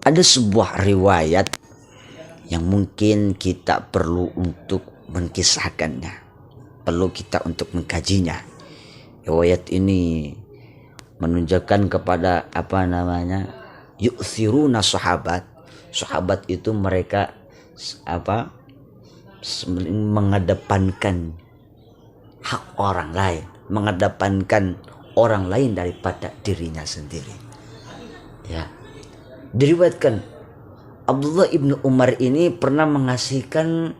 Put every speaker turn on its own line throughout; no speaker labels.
Ada sebuah riwayat yang mungkin kita perlu untuk mengkisahkannya, perlu kita untuk mengkajinya. Riwayat ini menunjukkan kepada yu'thiruna sahabat. Sahabat itu mereka mengedepankan hak orang lain, mengedepankan orang lain daripada dirinya sendiri. Ya. Diriwayatkan Abdullah ibnu Umar ini pernah mengasihkan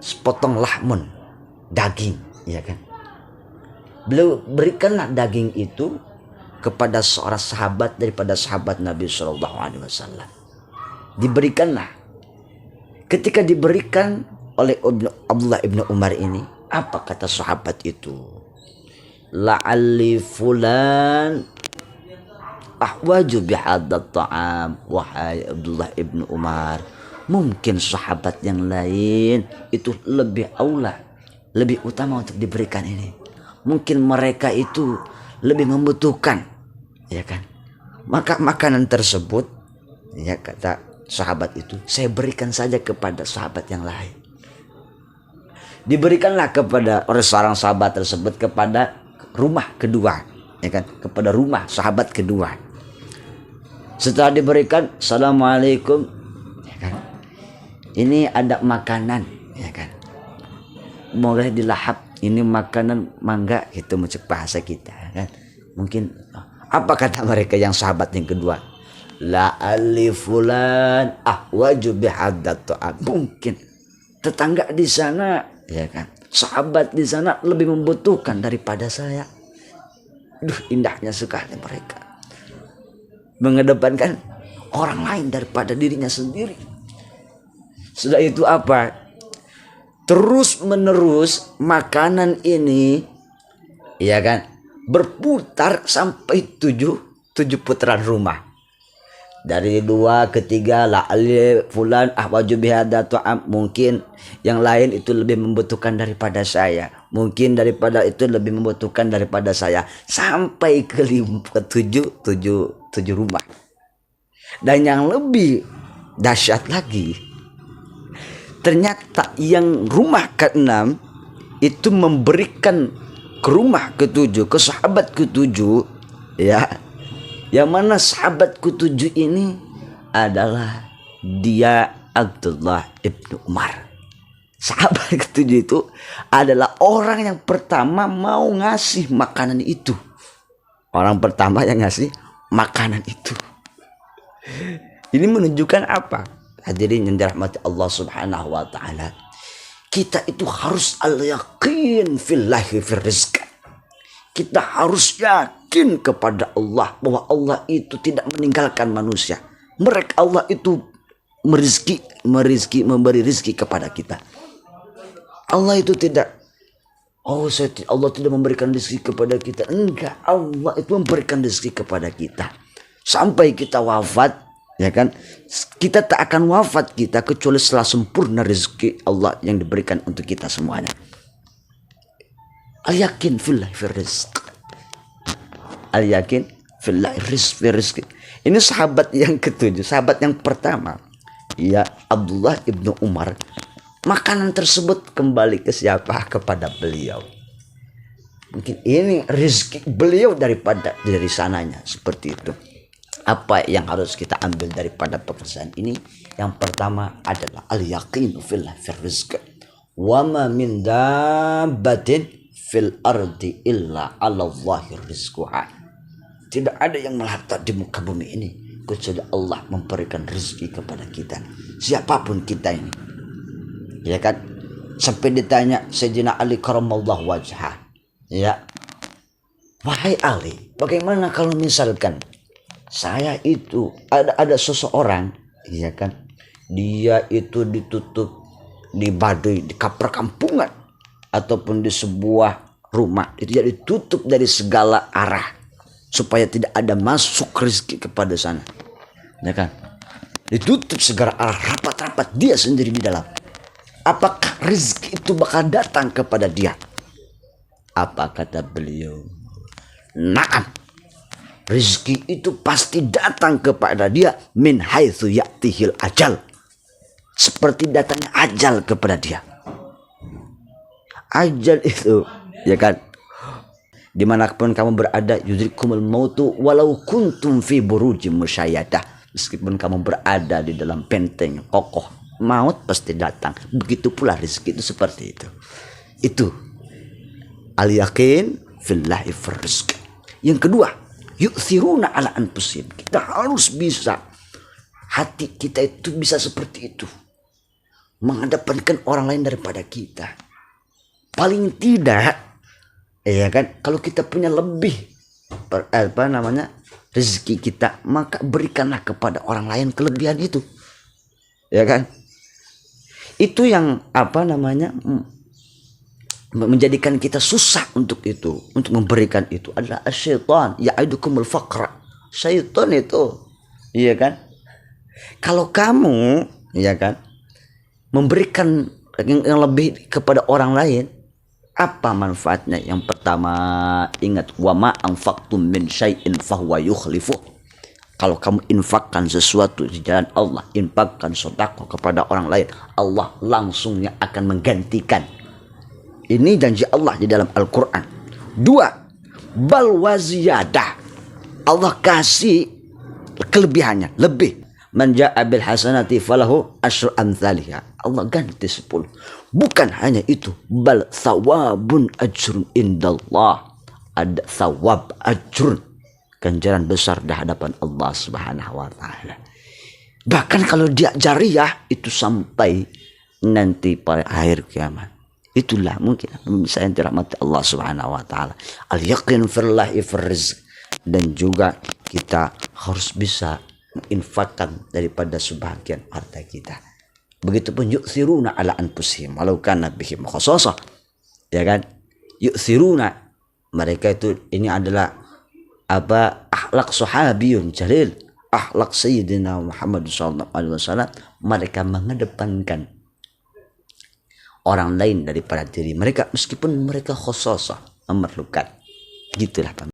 sepotong lahmun, daging, ya kan? Beliau berikanlah daging itu kepada seorang sahabat daripada sahabat Nabi Shallallahu Alaihi Wasallam. Diberikanlah. Ketika diberikan oleh Abdullah ibnu Umar ini, apa kata sahabat itu? La'alli fulan ahwaju bihaddat ta'am. Wahai Abdullah ibnu Umar, mungkin sahabat yang lain itu lebih aula, lebih utama untuk diberikan ini. Mungkin mereka itu lebih membutuhkan, ya kan? Maka makanan tersebut, ya kata sahabat itu, saya berikan saja kepada sahabat yang lain. Diberikanlah kepada oleh seorang sahabat tersebut kepada rumah kedua, ya kan? Kepada rumah sahabat kedua. Setelah diberikan, assalamualaikum, ya kan? Ini ada makanan, ya kan? Boleh dilahap, ini makanan mangga, gitu macam bahasa kita, kan? Mungkin apa kata mereka yang sahabat yang kedua? La alifulan ahwaju bihaddat ta'am. Mungkin tetangga di sana, ya kan? Sahabat di sana lebih membutuhkan daripada saya. Duh, indahnya sekali mereka mengedepankan orang lain daripada dirinya sendiri. Sudah itu apa? Terus menerus makanan ini, ya kan, berputar sampai tujuh putaran rumah. Dari 2 ke 3, la'ali fulan ahwaju bihaddat ta'am. Mungkin yang lain itu lebih membutuhkan daripada saya. Mungkin daripada itu lebih membutuhkan daripada saya. Sampai ke 7 rumah. Dan yang lebih dahsyat lagi, ternyata yang rumah ke-6 itu memberikan ke rumah ke-7, ke sahabat ke-7, ya. Yang mana sahabat ke-7 ini adalah dia Abdullah ibnu Umar. Sahabat ke-7 itu adalah orang yang pertama mau ngasih makanan itu. Orang pertama yang ngasih makanan itu. Ini menunjukkan apa? Hadirin yang dirahmati Allah Subhanahu wa taala. Kita itu harus al-yaqin fillahi fir rizq. Kita harus yakin kepada Allah bahwa Allah itu tidak meninggalkan manusia. Mereka Allah itu memberi rizki kepada kita. Allah itu tidak, Allah tidak memberikan rizki kepada kita. Enggak, Allah itu memberikan rizki kepada kita. Sampai kita wafat, ya kan? Kita tak akan wafat kita kecuali setelah sempurna rizki Allah yang diberikan untuk kita semuanya. Al-yakin fillahi fir rizq. Al-yakin fillahi fir rizq. Ini sahabat yang ke-7, sahabat yang pertama, ya Abdullah ibnu Umar. Makanan tersebut kembali ke siapa? Kepada beliau. Mungkin ini rezeki beliau daripada dari sananya, seperti itu. Apa yang harus kita ambil daripada pekerjaan ini? Yang pertama adalah al-yaqinu fillahi fir rizq. Wa ma min dabbatin fil ardi illa 'ala Allahi rizquha. Tidak ada yang melata di muka bumi ini kecuali Allah memberikan rezeki kepada kita, siapapun kita ini, ya kan? Sampai ditanya Sayyidina Ali karamallahu wajhah, ya, wahai Ali, bagaimana kalau misalkan saya itu ada seseorang, ya kan, dia itu ditutup di Baduy, di perkampungan ataupun di sebuah rumah, itu jadi ditutup dari segala arah supaya tidak ada masuk rezeki kepada sana, ya kan? Ditutup segala arah, rapat-rapat, dia sendiri di dalam. Apakah rezeki itu bakal datang kepada dia? Apa kata beliau? Naam. Rizki itu pasti datang kepada dia min haitsu ya'tihil ajal. Seperti datangnya ajal kepada dia. Ajal itu, ya kan? Dimanapun kamu berada, yudrikumul mautu walau kuntum fi burujim musyayadah. Meskipun kamu berada di dalam benteng kokoh, maut pasti datang. Begitu pula rezeki itu seperti itu. Itu al-yakin fillahi firrizq. Yang kedua, yu'thiruna ala anfusihim. Kita harus bisa, hati kita itu bisa seperti itu, mengedepankan orang lain daripada kita. Paling tidak, ya kan, kalau kita punya lebih rezeki kita, maka berikanlah kepada orang lain kelebihan itu, ya kan. Itu yang menjadikan kita susah untuk itu, untuk memberikan itu adalah syaitan ya'idukumul faqra. Syaitan itu, iya kan. Kalau kamu, ya kan, memberikan yang lebih kepada orang lain, apa manfaatnya? Yang pertama, ingat, wa ma anfaqtum min syai'in fahuwa yukhlifuh. Kalau kamu infakkan sesuatu di jalan Allah, infakkan sedekah kepada orang lain, Allah langsung yang akan menggantikan. Ini janji Allah di dalam Al-Quran. Dua, bal waziyadah. Allah kasih kelebihannya, lebih. Man ja'a bil hasanati falahu asyru amthaliha. Allah ganti 10. Bukan hanya itu, bal thawabun ajrun indallah. Ada thawab ajrun, ganjaran besar di hadapan Allah Subhanahu wa taala. Bahkan kalau dia jariyah itu sampai nanti pada akhir kiamat. Itulah mungkin bisa yang dirahmati Allah Subhanahu wa taala. Al-yaqin fillahi firrizq. Dan juga kita harus bisa menginfakkan daripada sebahagian harta kita. Begitupun yu'thiruna ala anfusihim walau kana bihim khassasah. Ya kan? Yu'thiruna, mereka itu, ini adalah akhlak sahabiyun jalil, akhlak Sayyidina Muhammad SAW. Mereka mengedepankan orang lain daripada diri mereka meskipun mereka khususah memerlukan. Gitulah.